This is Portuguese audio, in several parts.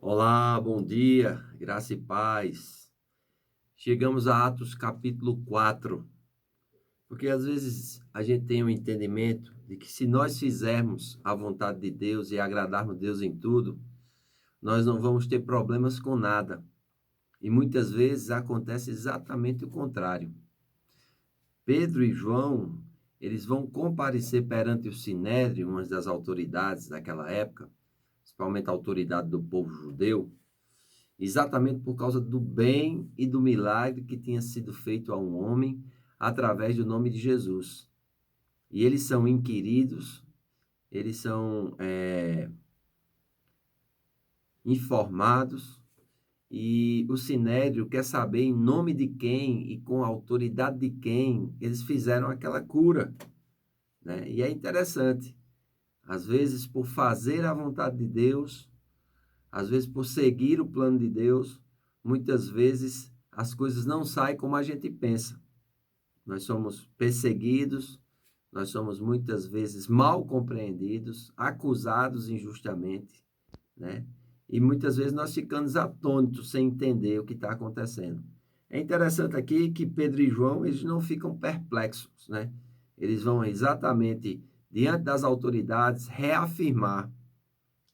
Olá, bom dia, graça e paz. Chegamos a Atos capítulo 4, porque às vezes a gente tem um entendimento de que se nós fizermos a vontade de Deus e agradarmos Deus em tudo, nós não vamos ter problemas com nada. E muitas vezes acontece exatamente o contrário. Pedro e João, eles vão comparecer perante o Sinédrio, uma das autoridades daquela época, principalmente a autoridade do povo judeu, exatamente por causa do bem e do milagre que tinha sido feito a um homem através do nome de Jesus. E eles são inquiridos, eles são informados, e o Sinédrio quer saber em nome de quem e com a autoridade de quem eles fizeram aquela cura, né? E é interessante, às vezes por fazer a vontade de Deus, às vezes por seguir o plano de Deus, muitas vezes as coisas não saem como a gente pensa. Nós somos perseguidos, nós somos muitas vezes mal compreendidos, acusados injustamente, né? E muitas vezes nós ficamos atônitos sem entender o que está acontecendo. É interessante aqui que Pedro e João, eles não ficam perplexos, né? Eles vão exatamente diante das autoridades reafirmar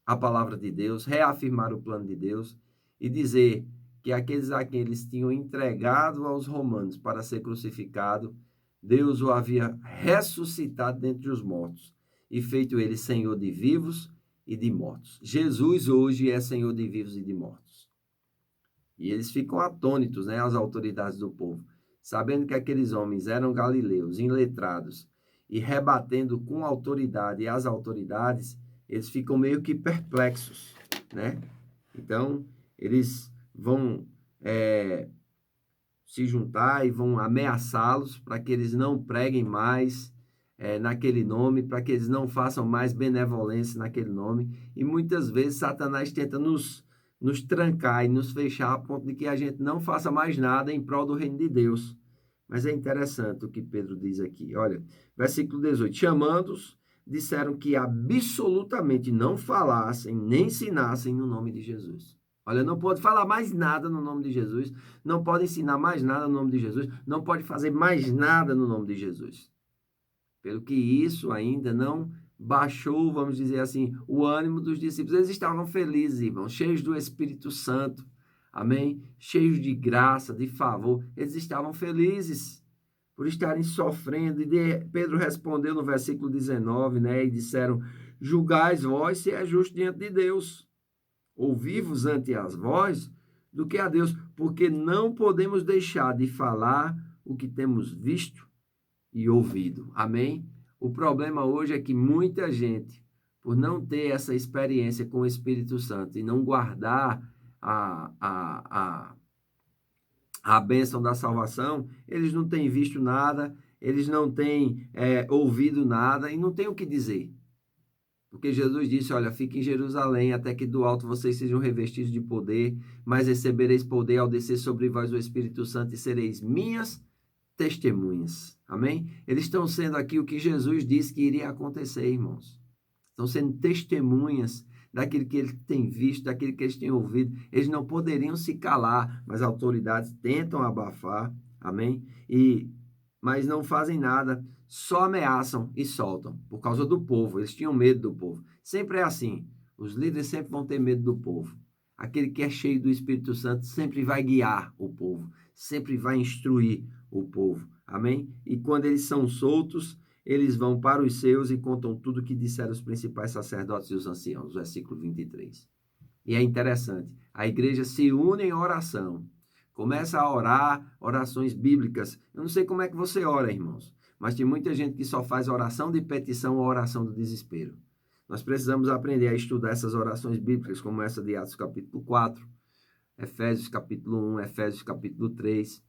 a palavra de Deus, reafirmar o plano de Deus e dizer que aqueles a quem eles tinham entregado aos romanos para ser crucificado, Deus o havia ressuscitado dentre os mortos e feito ele Senhor de vivos e de mortos. Jesus hoje é Senhor de vivos e de mortos. E eles ficam atônitos, né, as autoridades do povo, sabendo que aqueles homens eram galileus, iletrados, e rebatendo com autoridade as autoridades, eles ficam meio que perplexos, né? Então, eles vão se juntar e vão ameaçá-los para que eles não preguem mais naquele nome, para que eles não façam mais benevolência naquele nome. E muitas vezes Satanás tenta nos trancar e nos fechar a ponto de que a gente não faça mais nada em prol do reino de Deus. Mas é interessante o que Pedro diz aqui. Olha, versículo 18. Chamando-os, disseram que absolutamente não falassem nem ensinassem no nome de Jesus. Olha, não pode falar mais nada no nome de Jesus, não pode ensinar mais nada no nome de Jesus, não pode fazer mais nada no nome de Jesus. Pelo que isso ainda não baixou, vamos dizer assim, o ânimo dos discípulos. Eles estavam felizes, irmãos, cheios do Espírito Santo, amém? Cheios de graça, de favor. Eles estavam felizes por estarem sofrendo. E Pedro respondeu no versículo 19, né? E disseram: julgais vós se é justo diante de Deus, ouvi-vos ante as vós, do que a Deus, porque não podemos deixar de falar o que temos visto e ouvido. Amém? O problema hoje é que muita gente, por não ter essa experiência com o Espírito Santo e não guardar a, a, a, a bênção da salvação, eles não têm visto nada, eles não têm ouvido nada e não têm o que dizer. Porque Jesus disse, olha, fique em Jerusalém até que do alto vocês sejam revestidos de poder, mas recebereis poder ao descer sobre vós o Espírito Santo e sereis minhas testemunhas. Amém? Eles estão sendo aqui o que Jesus disse que iria acontecer, irmãos. Estão sendo testemunhas daquilo que eles têm visto, daquilo que eles têm ouvido. Eles não poderiam se calar, mas as autoridades tentam abafar, amém? Mas não fazem nada, só ameaçam e soltam, por causa do povo. Eles tinham medo do povo. Sempre é assim. Os líderes sempre vão ter medo do povo. Aquele que é cheio do Espírito Santo sempre vai guiar o povo, sempre vai instruir o povo. Amém? E quando eles são soltos, eles vão para os seus e contam tudo o que disseram os principais sacerdotes e os anciãos. Versículo 23. E é interessante. A igreja se une em oração. Começa a orar orações bíblicas. Eu não sei como é que você ora, irmãos, mas tem muita gente que só faz oração de petição ou oração do desespero. Nós precisamos aprender a estudar essas orações bíblicas, como essa de Atos capítulo 4, Efésios capítulo 1, Efésios capítulo 3.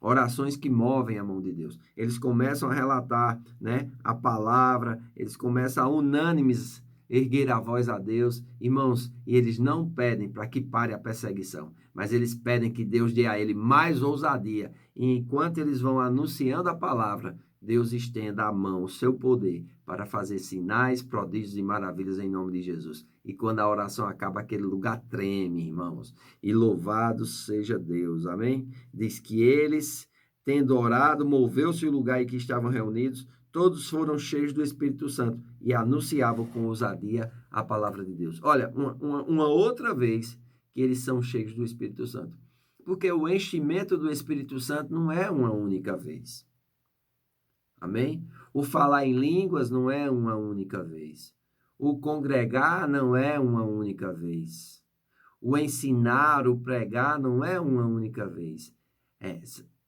Orações que movem a mão de Deus. Eles começam a relatar, né, a palavra, eles começam a unânimes erguer a voz a Deus, irmãos, e eles não pedem para que pare a perseguição, mas eles pedem que Deus dê a ele mais ousadia, e enquanto eles vão anunciando a palavra, Deus estenda a mão, o seu poder, para fazer sinais, prodígios e maravilhas em nome de Jesus. E quando a oração acaba, aquele lugar treme, irmãos. E louvado seja Deus, amém? Diz que eles, tendo orado, moveu-se o lugar em que estavam reunidos, todos foram cheios do Espírito Santo e anunciavam com ousadia a palavra de Deus. Olha, uma outra vez que eles são cheios do Espírito Santo. Porque o enchimento do Espírito Santo não é uma única vez. Amém? O falar em línguas não é uma única vez. O congregar não é uma única vez. O ensinar, o pregar não é uma única vez. É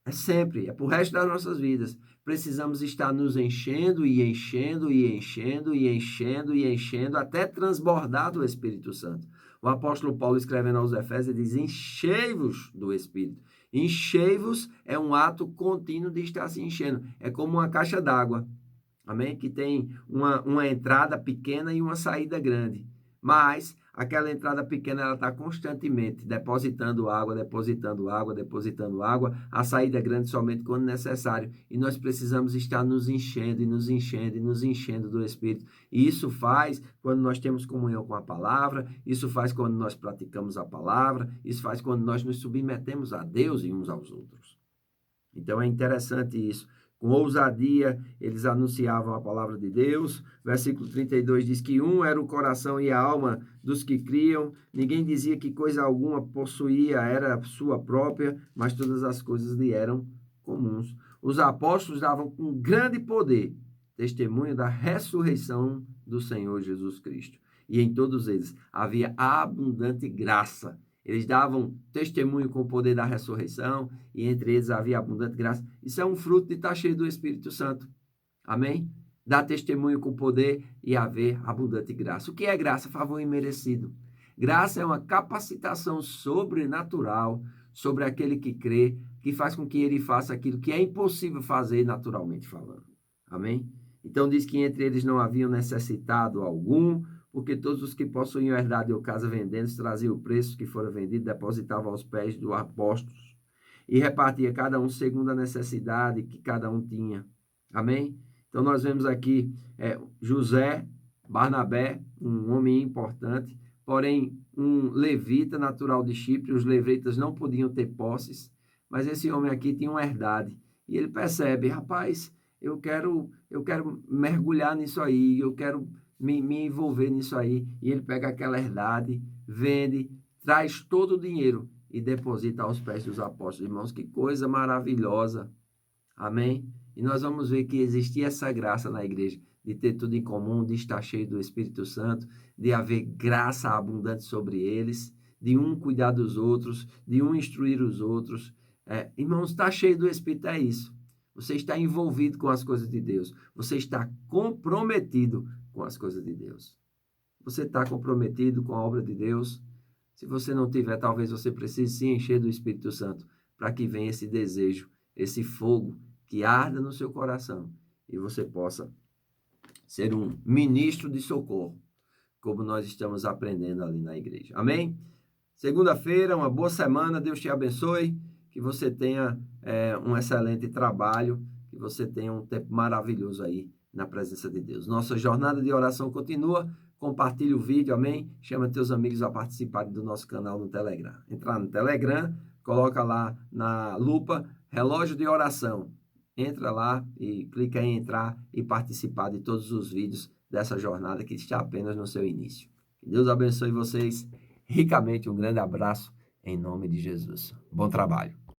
sempre, é pro resto das nossas vidas. Precisamos estar nos enchendo e enchendo e enchendo e enchendo e enchendo até transbordar do Espírito Santo. O apóstolo Paulo, escrevendo aos Efésios, diz: enchei-vos do Espírito. Enchei-vos é um ato contínuo de estar se enchendo. É como uma caixa d'água, amém? Que tem uma entrada pequena e uma saída grande. Mas aquela entrada pequena, ela está constantemente depositando água, depositando água, depositando água. A saída grande somente quando necessário. E nós precisamos estar nos enchendo e nos enchendo e nos enchendo do Espírito. E isso faz quando nós temos comunhão com a palavra, isso faz quando nós praticamos a palavra, isso faz quando nós nos submetemos a Deus e uns aos outros. Então é interessante isso. Com ousadia, eles anunciavam a palavra de Deus. Versículo 32 diz que um era o coração e a alma dos que criam. Ninguém dizia que coisa alguma possuía, era sua própria, mas todas as coisas lhe eram comuns. Os apóstolos davam com grande poder testemunho da ressurreição do Senhor Jesus Cristo. E em todos eles havia abundante graça. Eles davam testemunho com o poder da ressurreição e entre eles havia abundante graça. Isso é um fruto de estar cheio do Espírito Santo. Amém? Dar testemunho com poder e haver abundante graça. O que é graça? Favor imerecido. Graça é uma capacitação sobrenatural sobre aquele que crê, que faz com que ele faça aquilo que é impossível fazer naturalmente falando. Amém? Então diz que entre eles não haviam necessitado algum, porque todos os que possuíam herdade ou casa vendendo, traziam o preço que fora vendido, depositavam aos pés dos apóstolos e repartia cada um segundo a necessidade que cada um tinha. Amém? Então nós vemos aqui José, Barnabé, um homem importante, porém um levita natural de Chipre. Os levitas não podiam ter posses, mas esse homem aqui tinha uma herdade. E ele percebe, rapaz, eu quero mergulhar nisso aí, eu quero me envolver nisso aí. E ele pega aquela herdade, vende, traz todo o dinheiro e deposita aos pés dos apóstolos. Irmãos, que coisa maravilhosa. Amém? E nós vamos ver que existia essa graça na igreja, de ter tudo em comum, de estar cheio do Espírito Santo, de haver graça abundante sobre eles, de um cuidar dos outros, de um instruir os outros. Irmãos, estar cheio do Espírito é isso. Você está envolvido com as coisas de Deus. Você está comprometido com as coisas de Deus. Você está comprometido com a obra de Deus? Se você não tiver, talvez você precise se encher do Espírito Santo para que venha esse desejo, esse fogo que arda no seu coração e você possa ser um ministro de socorro, como nós estamos aprendendo ali na igreja. Amém? Segunda-feira, uma boa semana, Deus te abençoe, que você tenha um excelente trabalho, que você tenha um tempo maravilhoso aí na presença de Deus. Nossa jornada de oração continua. Compartilhe o vídeo, amém? Chama teus amigos a participarem do nosso canal no Telegram. Entrar no Telegram, coloca lá na lupa relógio de oração. Entra lá e clica em entrar e participar de todos os vídeos dessa jornada que está apenas no seu início. Que Deus abençoe vocês ricamente. Um grande abraço em nome de Jesus. Bom trabalho.